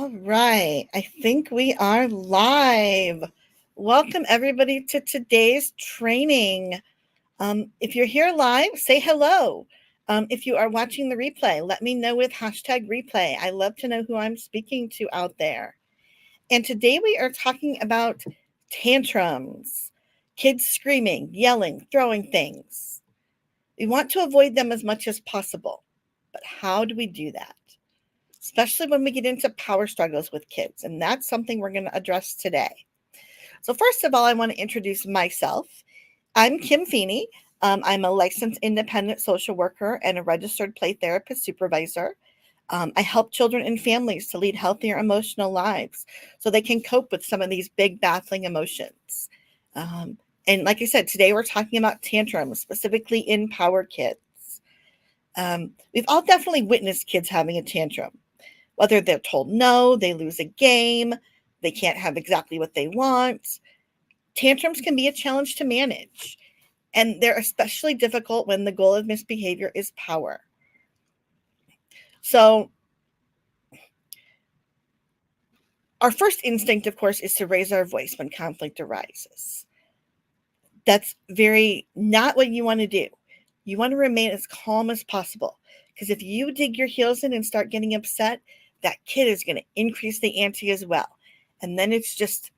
All right, I think we are live. Welcome, everybody, to today's training. If you're here live, say hello. If you are watching the replay, let me know with hashtag replay. I love to know who I'm speaking to out there. And today we are talking about tantrums, kids screaming, yelling, throwing things. We want to avoid them as much as possible. But how do we do that? Especially when we get into power struggles with kids. And that's something we're going to address today. So first of all, I want to introduce myself. I'm Kim Feeney. I'm a licensed independent social worker and a registered play therapist supervisor. I help children and families to lead healthier emotional lives so they can cope with some of these big battling emotions. And like I said, today we're talking about tantrums, specifically in power kids. We've all definitely witnessed kids having a tantrum. Whether they're told no, they lose a game, they can't have exactly what they want. Tantrums can be a challenge to manage, and they're especially difficult when the goal of misbehavior is power. So, our first instinct, of course, is to raise our voice when conflict arises. That's very not what you want to do. You want to remain as calm as possible, because if you dig your heels in and start getting upset, that kid is going to increase the ante as well. And then it's just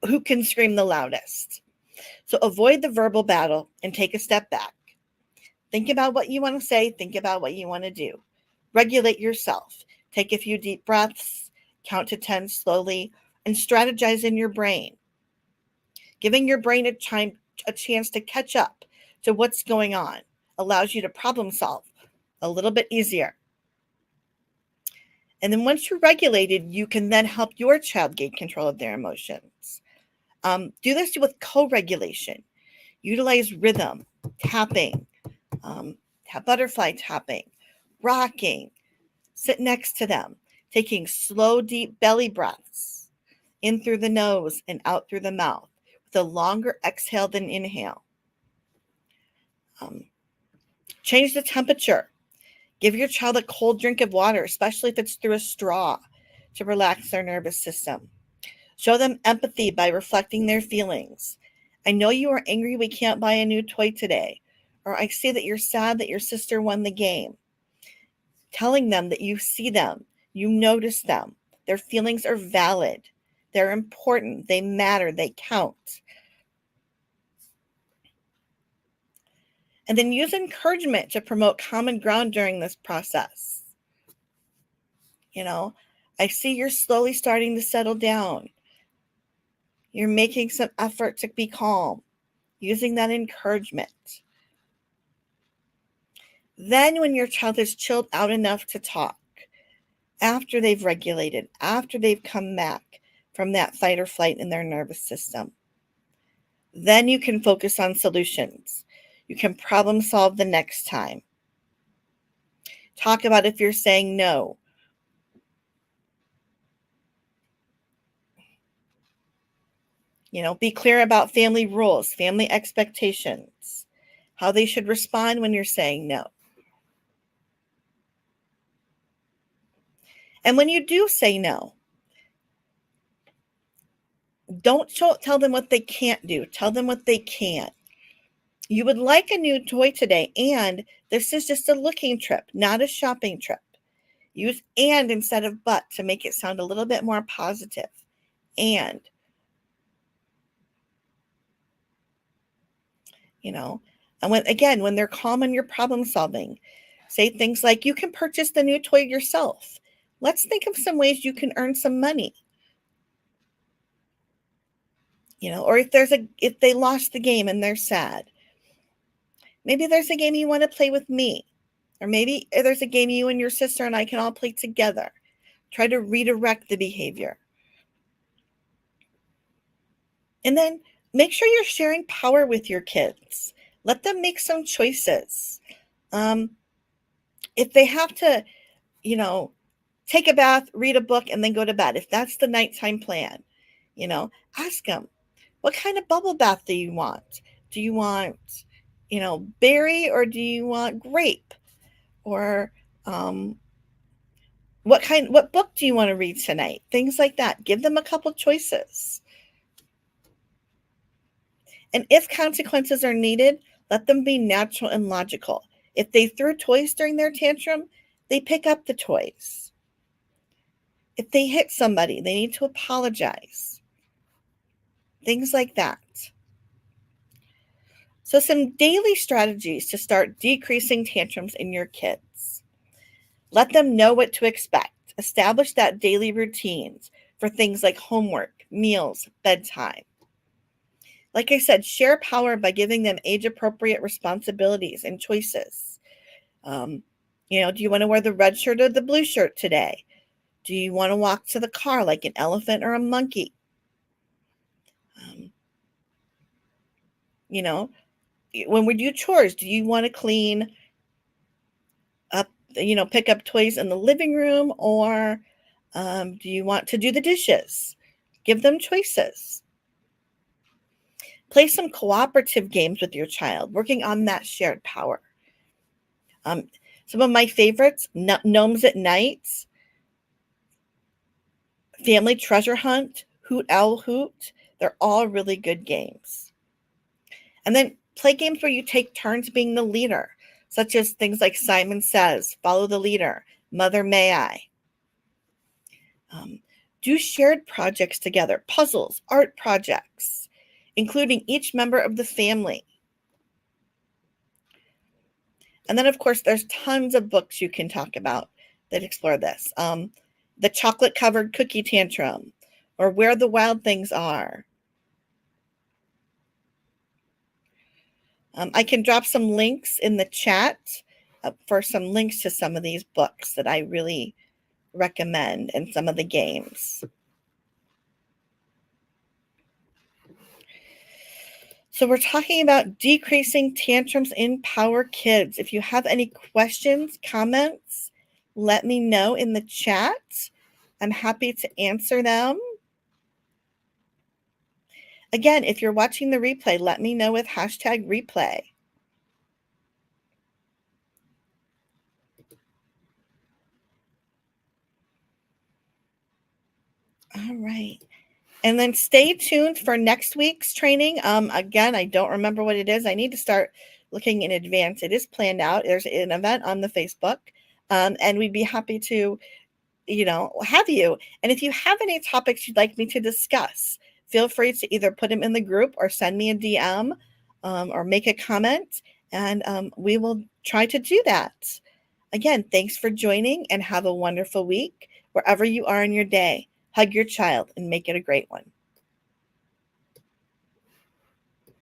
who can scream the loudest. So avoid the verbal battle and take a step back. Think about what you want to say. Think about what you want to do. Regulate yourself. Take a few deep breaths, count to 10 slowly, and strategize in your brain. Giving your brain a chance to catch up to what's going on allows you to problem solve a little bit easier. And then once you're regulated, you can then help your child gain control of their emotions. Do this with co-regulation. Utilize rhythm, tapping, butterfly tapping, rocking. Sit next to them, taking slow, deep belly breaths in through the nose and out through the mouth with a longer exhale than inhale. Change the temperature. Give your child a cold drink of water, especially if it's through a straw, to relax their nervous system. Show them empathy by reflecting their feelings. I know you are angry we can't buy a new toy today. Or I see that you're sad that your sister won the game. Telling them that you see them, you notice them. Their feelings are valid. They're important. They matter. They count. And then use encouragement to promote common ground during this process. I see you're slowly starting to settle down. You're making some effort to be calm, using that encouragement. Then when your child is chilled out enough to talk, after they've regulated, after they've come back from that fight or flight in their nervous system, then you can focus on solutions. You can problem solve the next time. Talk about if you're saying no. Be clear about family rules, family expectations, how they should respond when you're saying no. And when you do say no, don't tell them what they can't do. Tell them what they can. You would like a new toy today, and this is just a looking trip, not a shopping trip. Use and instead of but to make it sound a little bit more positive. And, and when they're calm on your problem solving, say things like, you can purchase the new toy yourself. Let's think of some ways you can earn some money. Or if they lost the game and they're sad, maybe there's a game you want to play with me, or maybe there's a game you and your sister and I can all play together. Try to redirect the behavior. And then make sure you're sharing power with your kids. Let them make some choices. If they have to, take a bath, read a book, and then go to bed, if that's the nighttime plan, ask them, what kind of bubble bath do you want? Do you want, berry, or do you want grape? Or What book do you want to read tonight? Things like that. Give them a couple choices. And if consequences are needed, let them be natural and logical. If they threw toys during their tantrum, they pick up the toys. If they hit somebody, they need to apologize. Things like that. So, some daily strategies to start decreasing tantrums in your kids. Let them know what to expect. Establish that daily routines for things like homework, meals, bedtime. Like I said, share power by giving them age appropriate responsibilities and choices. Um, do you want to wear the red shirt or the blue shirt today? Do you want to walk to the car like an elephant or a monkey? Um, you know, when we do chores, do you want to clean up, pick up toys in the living room, or do you want to do the dishes? Give them choices. Play some cooperative games with your child, working on that shared power. Um, some of my favorites: Gnomes at Night, Family Treasure Hunt, Hoot Owl Hoot. They're all really good games. And then play games where you take turns being the leader, such as things like Simon Says, Follow the Leader, Mother May I. Um, do shared projects together, puzzles, art projects, including each member of the family. And then, of course, there's tons of books you can talk about that explore this. The Chocolate Covered Cookie Tantrum, or Where the Wild Things Are. I can drop some links in the chat for some links to some of these books that I really recommend and some of the games. So we're talking about decreasing tantrums in Power Kids. If you have any questions, comments, let me know in the chat. I'm happy to answer them. Again, if you're watching the replay, let me know with hashtag replay. All right. And then stay tuned for next week's training. Again, I don't remember what it is. I need to start looking in advance. It is planned out. There's an event on the Facebook, and we'd be happy to, have you. And if you have any topics you'd like me to discuss, feel free to either put them in the group or send me a DM, or make a comment, and we will try to do that. Again, thanks for joining and have a wonderful week wherever you are in your day. Hug your child and make it a great one.